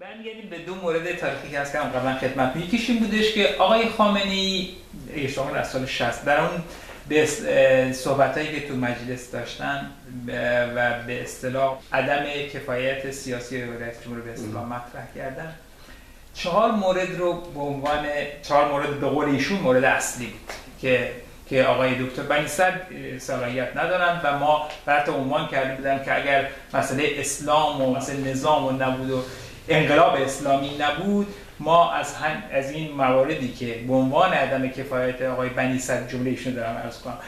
برمیگردیم به دو مورد تاریخی که هست که قبلا خدمتتون یکیش این بودش که آقای خامنه‌ای اشتغال از سال 60 در اون به صحبتایی که تو مجلس داشتن و به اصطلاح عدم کفایت سیاسی رئیس جمهور به اصطلاح مطرح کردن، 4 مورد رو به عنوان 4 مورد به قول ایشون مورد اصلی بود که آقای دکتر بنی صدر صلاحیت ندارن و ما برات عنوان کرده بودن که اگر مسئله اسلام و مسئله نظام و نبود و انقلاب اسلامی نبود، ما از این مواردی که به عنوان عدم کفایت آقای بنی صدر جمله ایشون دارم عرض کنم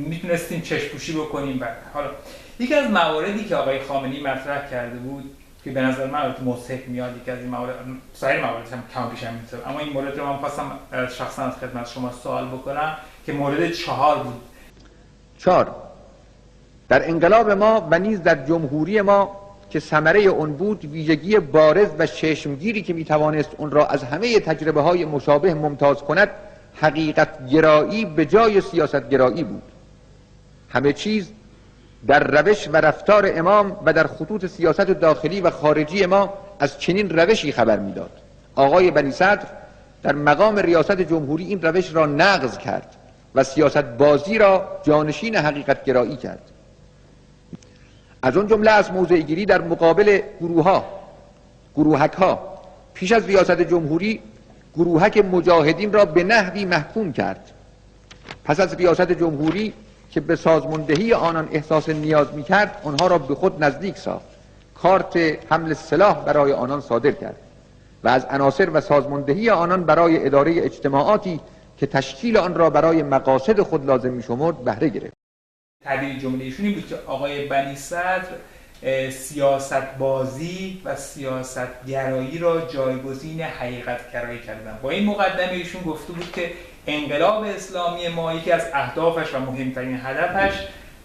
میتونستیم چشم پوشی بکنیم. حالا یکی از مواردی که آقای خامنه‌ای مطرح کرده بود که به نظر من مضحک میاد، یکی از این موارد، سایر موارد هم کم بیش هم میتونه، اما این مورد رو من خواستم شخصا از خدمت شما سوال بکنم که مورد 4 بود. 4 در انقلاب ما و نیز در جمهوری ما که ثمره اون بود، ویژگی بارز و چشمگیری که میتوانست اون را از همه تجربه های مشابه ممتاز کند، حقیقت گرایی به جای سیاست گرایی بود. همه چیز در روش و رفتار امام و در خطوط سیاست داخلی و خارجی ما از چنین روشی خبر میداد. آقای بنی صدر در مقام ریاست جمهوری این روش را نقض کرد و سیاست بازی را جانشین حقیقت گرایی کرد. از اون جمله از موضع گیری در مقابل گروهک ها پیش از ریاست جمهوری گروهک مجاهدین را به نحوی محکوم کرد. پس از ریاست جمهوری که به سازماندهی آنان احساس نیاز می‌کرد، آنها را به خود نزدیک ساخت، کارت حمل سلاح برای آنان صادر کرد و از عناصر و سازماندهی آنان برای اداره اجتماعاتی که تشکیل آن را برای مقاصد خود لازم می‌شمرد بهره گرفت. تعبیر جمله ایشون این بود که آقای بنی صدر سیاست بازی و سیاست گرایی را جایگزین حقیقت گرایی کردن. با این مقدمه ایشون گفته بود که انقلاب اسلامی ما یکی از اهدافش و مهمترین هدفش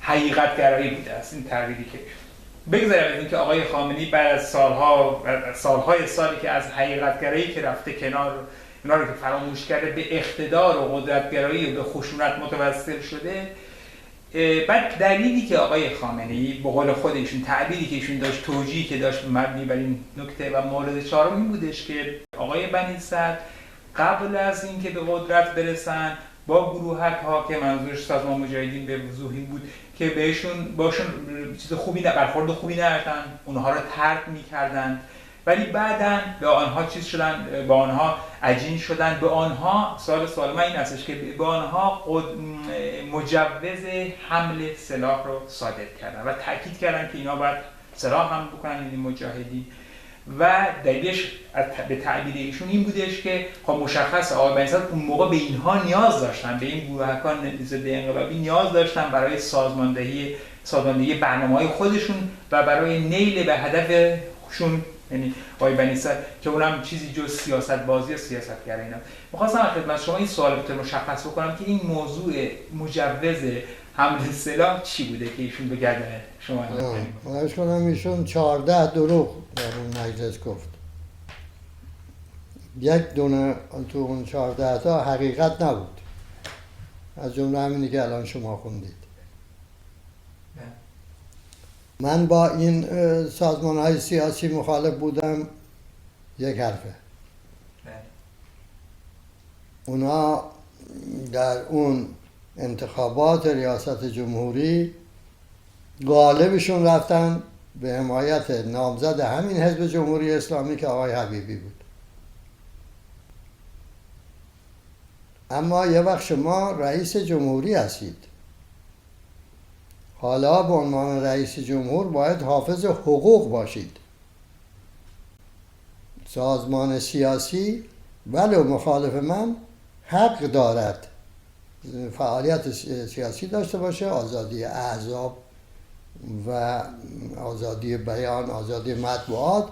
حقیقت گرایی بوده است. این تعبیری که بگذاریم از اینکه آقای خامنه‌ای بعد از سالهای سالی که از حقیقت گرایی که رفته کنار، اینا رو که فراموش کرده، به اقتدار و قدرت گرایی و به خشونت متوسل شده، بعد دلیلی که آقای خامنه‌ای به قول خودشون تعبیری که ایشون داشت، توجیهی که داشت مبنی بر این نکته و مورد 4 این بودش که آقای بنی صدر قبل از اینکه به قدرت برسن با گروهک ها که منظورش سازمان مجاهدین به وضوحی بود که باشون چیز خوبی برخورد خوبی نداشتن، اونها رو طرد می‌کردن، ولی بعداً به آنها چیز شدن، به آنها عجین شدن، به آنها سوال من این هستش که به آنها مجوز حمل سلاح رو صادر کردن و تاکید کردن که اینا باید سلاح حمل بکنن، این مجاهدین. و دلیلش به تعبیر ایشون این بودش که خب مشخص آقای بنی صدر اون موقع به اینها نیاز داشتن، به این گروهکان ضد انقلابی نیاز داشتن برای سازماندهی برنامه‌های خودشون و برای نیل به هدفشون، یعنی آقای بنی صدر که اونم چیزی جز سیاست بازی و سیاست گرایی نبود. می‌خواستم خدمت شما این سوال رو مشخص بکنم که این موضوع مجوز حمل سلاح چی بوده که ایشون به گردن شما خواهش کنم. ایشون 14 دروغ در اون مجلس گفت. یک دونه تو اون 14 تا حقیقت نبود، از جمله همینی که الان شما خوندید. من با این سازمان های سیاسی مخالف بودم، یک حرفه. اونا در اون انتخابات ریاست جمهوری غالبشون رفتن به حمایت نامزد همین حزب جمهوری اسلامی که آقای حبیبی بود. اما یه وقت شما رئیس جمهوری هستید، حالا به عنوان رئیس جمهور باید حافظ حقوق باشید. سازمان سیاسی ولو مخالف من حق دارد فعالیت سیاسی داشته باشه، آزادی احزاب و آزادی بیان، آزادی مطبوعات،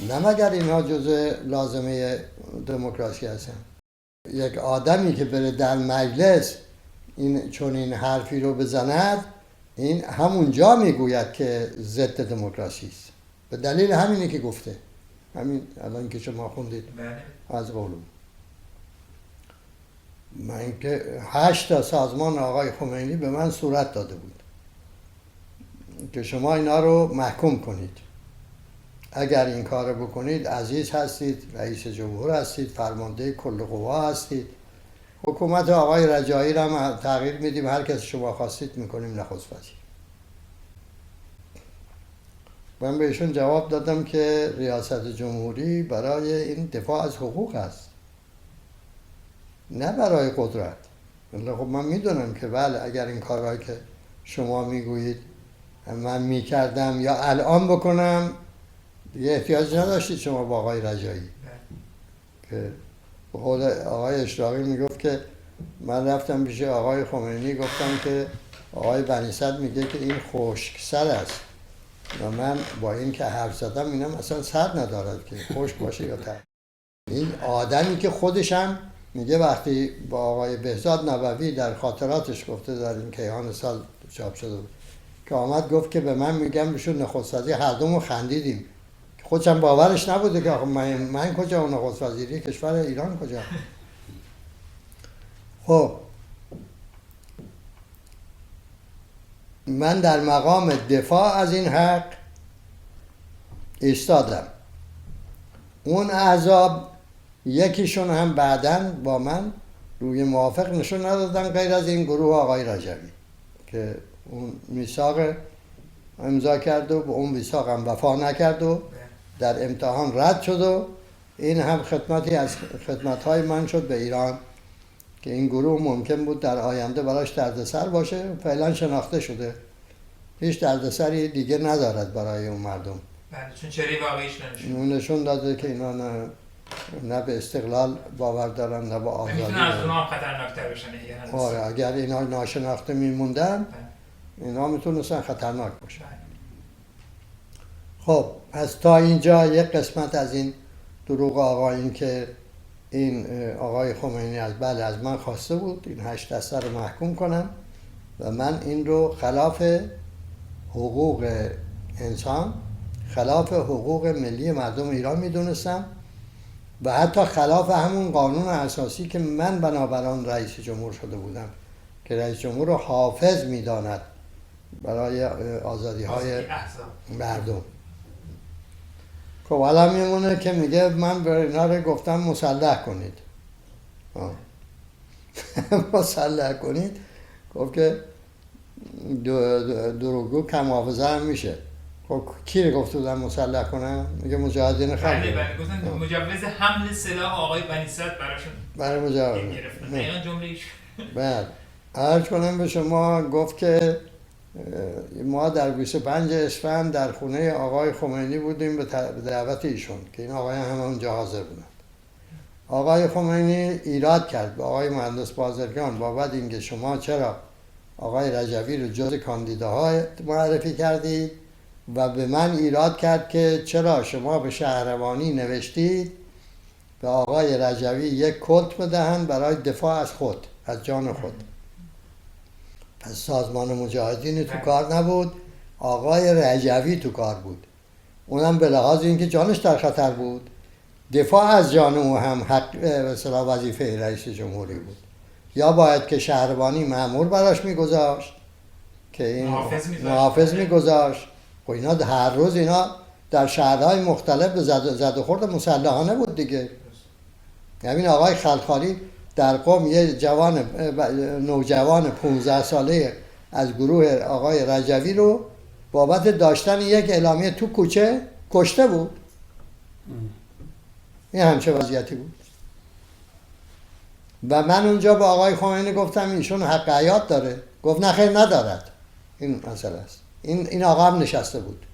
نه مگر اینها جزء لازمه دموکراسی هستن. یک آدمی که بره در مجلس چون این حرفی رو بزند، این همونجا میگوید که ضد دموکراسی است، به دلیل همینی که گفته، همین الان که شما خوندید از قولم. من که 8 تا سازمان آقای خمینی به من صورت داده بود که شما اینا رو محکوم کنید. اگر این کار بکنید عزیز هستید، رئیس جمهور هستید، فرمانده کل قوا هستید. حکومت آقای رجایی را هم تغییر میدیم، هر کس شما خواستید میکنیم نخست وزیر. من بهشون جواب دادم که ریاست جمهوری برای این دفاع از حقوق است، نه برای قدرت. خب من میدونم که بله اگر این کارهایی که شما میگویید من میکردم یا الان بکنم دیگه احتیاج نداشتید شما با آقای رجایی. که خود آقای اشراقی میگفت که من رفتم پیش آقای خمینی گفتم که آقای بنی صدر میگه که این خشک سر است و من با این که حرف زدم اینم اصلا سر ندارد که خشک باشه یا تر. این آدمی که خودش هم میگه وقتی با آقای بهزاد نبوی در خاطراتش گفته در این کیهان سال چاپ شده بود که آمد گفت که به من میگم بشون نخست وزیر، هر دومون خندیدیم. خودشم باورش نبوده که آخه من کجا اون نخست وزیری کشور ایران کجا. خب من در مقام دفاع از این حق ایستادم. اون احزاب یکیشون هم بعداً با من روی موافق نشون ندادن غیر از این گروه آقای رجوی که اون میثاق امضا کرد و به اون میثاق هم وفا نکرد و در امتحان رد شد و این هم خدمتی از خدمت‌های من شد به ایران که این گروه ممکن بود در آینده براش دردسر باشه. فعلا شناخته شده، هیچ دردسری دیگه ندارد برای اون مردم. بله، چون چهره واقعیش نشون داده که اینا نه به استقلال باور دارن نه به آزادی. میتونن از اونها هم خطرناکتر بشن. آره اگر اینا ناشناخته میموندن اینا میتونستن خطرناک باشن. خب پس تا اینجا یک قسمت از این دروغ آقا، این که این آقای خمینی از من خواسته بود این 8 دسته رو محکوم کنم و من این رو خلاف حقوق انسان، خلاف حقوق ملی مردم ایران میدونستم و حتی خلاف همون قانون اساسی که من بنابر آن رئیس جمهور شده بودم که رئیس جمهور رو حافظ میداند برای آزادی های مردم. خب حالا میمونه که میگه من به اینا رو گفتم مسلح کنید. مسلح کنید گفت که دروغگو کم حافظه هم میشه. خب کی رو گفته بودن مسلح کنن؟ میگه مجاهدین خلق. بله گفتن مجوز حمل سلاح آقای بنی صدر براشون برای مجاهدین گرفتن. اینا جمله ایش. بعد عرض کنم به شما گفت که ما در 25 اسفند در خونه آقای خمینی بودیم به دعوت ایشون که این آقای هم اونجا حاضر بودن. آقای خمینی ایراد کرد به آقای مهندس بازرگان بابت اینکه شما چرا آقای رجوی رو جز کاندیداها معرفی کردید و به من ایراد کرد که چرا شما به شهروانی نوشتید به آقای رجوی یک کلت بدهند برای دفاع از خود، از جان خود. پس سازمان مجاهدین تو کار نبود، آقای رجوی تو کار بود. اونم به لحاظ اینکه جانش در خطر بود، دفاع از جان او هم حق مثلا وظیفه رئیس جمهوری بود. یا باید که شهربانی مأمور براش میگذاشت که این محافظ میگذاشت. خب اینا هر روز اینا در شهرهای مختلف به زد و خورد مسلحانه بود دیگه. همین آقای خلخالی در قم یه نوجوان 15 ساله از گروه آقای رجوی رو بابت داشتن یک اعلامیه تو کوچه کشته بود. این همچه وضعیتی بود. و من اونجا با آقای خمینی گفتم ایشون حق حیات داره. گفت نه خیر ندارد. این مسئله است. این آقا هم نشسته بود.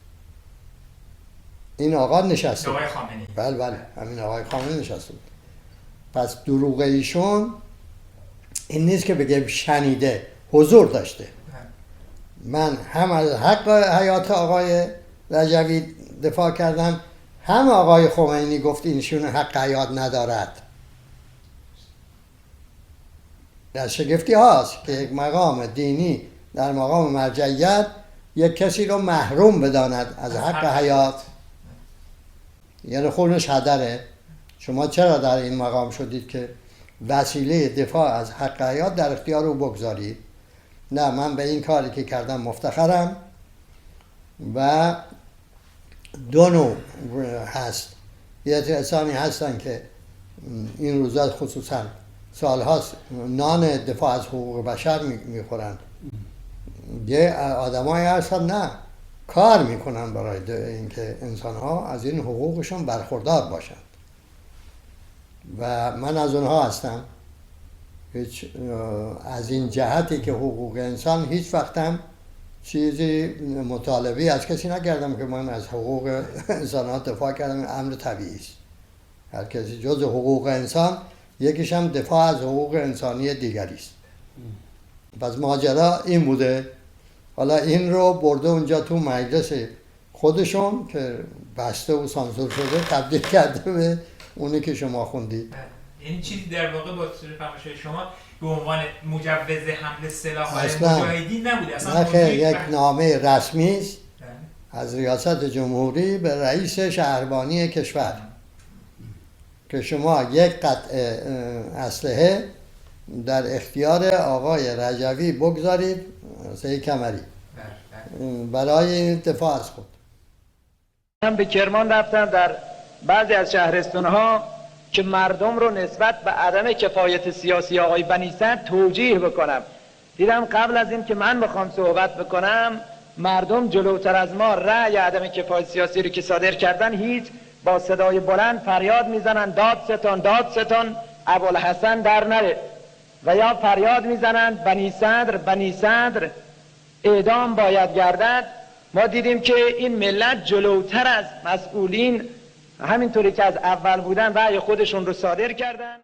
این آقا نشسته آقای خامنه‌ای. بله همین آقای خامنه‌ای نشسته بود. پس دروغ ایشون این نیست که بگه شنیده، حضور داشته. من هم از حق حیات آقای رجوی دفاع کردم، هم آقای خمینی گفت اینشون حق حیات ندارد. در شگفتی هاست که یک مقام دینی در مقام مرجعیت یک کسی رو محروم بداند از حق حیات. یعنی خونش هدره. شما چرا در این مقام شدید که وسیله دفاع از حق حیات در اختیار او بگذارید؟ نه، من به این کاری که کردم مفتخرم و دو نوع هست. یه کسانی هستن که این روزا خصوصا سالهاست نان دفاع از حقوق بشر میخورن، یه آدمایی هستن نه کار میکنن برای اینکه انسان ها از این حقوقشون برخوردار باشن و من از اونها هستم. هیچ از این جهتی که حقوق انسان هیچ وقتم چیزی مطالبی از کسی نکردم که من از حقوق انسان ها دفاع کردم. امر طبیعی است. هر کسی جز حقوق انسان یکیش هم دفاع از حقوق انسانی دیگری است. پس ماجرا این بوده. حالا این رو برده اونجا تو مجلس خودشون که بسته و سانسور شده تبدیل کرده به اونی که شما خوندید. این چیزی در واقع با فرمایشات شما به عنوان مجوز حمل سلاح برای مجاهدین نبوده اصلا. یک نامه رسمی است از ریاست جمهوری به رئیس شهربانی کشور که شما یک قطعه اسلحه در اختیار آقای رجوی بگذارید، سه کمری، برای دفاع از خود. من به کرمان رفتم، در بعضی از شهرستان‌ها که مردم رو نسبت به عدم کفایت سیاسی آقای بنی صدر توجیه بکنم، دیدم قبل از این که من بخوام صحبت بکنم مردم جلوتر از ما رأی عدم کفایت سیاسی رو که صادر کردن هیچ با صدای بلند فریاد میزنن داد ستان داد ستان ابوالحسن در نره، و یا فریاد میزنند بنی صدر اعدام باید گردد. ما دیدیم که این ملت جلوتر از مسئولین همینطوری که از اول بودن رأی خودشون رو صادر کردن.